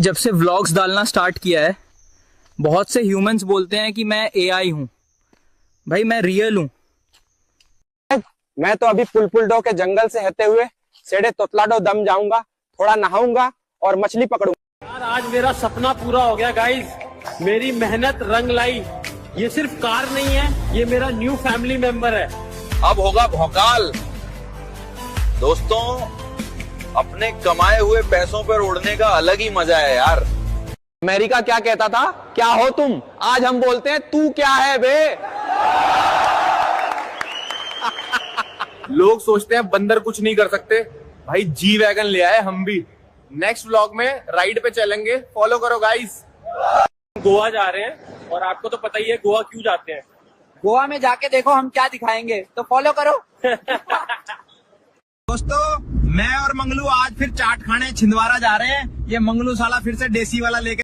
जब से व्लॉग्स डालना स्टार्ट किया है, बहुत से ह्यूमंस बोलते हैं कि मैं एआई हूं। भाई मैं रियल हूं। मैं तो अभी पुलपुलडो के जंगल से हते हुए सेड़े तोतलाडो दम जाऊंगा, थोड़ा नहाऊंगा और मछली पकड़ूंगा। यार आज मेरा सपना पूरा हो गया गाइस। मेरी मेहनत रंग लाई। ये सिर्फ कार नहीं है, ये मेरा न्यू फैमिली मेंबर है। अब होगा भौकाल। दोस्तों, अपने कमाए हुए पैसों पर उड़ने का अलग ही मजा है यार। अमेरिका क्या कहता था, क्या हो तुम? आज हम बोलते हैं तू क्या है बे। लोग सोचते हैं बंदर कुछ नहीं कर सकते। भाई जी वैगन ले आए हम भी। नेक्स्ट व्लॉग में राइड पे चलेंगे, फॉलो करो गाइस। गोवा जा रहे हैं और आपको तो पता ही है गोवा क्यों जाते हैं। गोवा में जाके देखो हम क्या दिखाएंगे, तो फॉलो करो। दोस्तों, मैं और मंगलू आज फिर चाट खाने छिंदवाड़ा जा रहे हैं। ये मंगलू साला फिर से देसी वाला लेके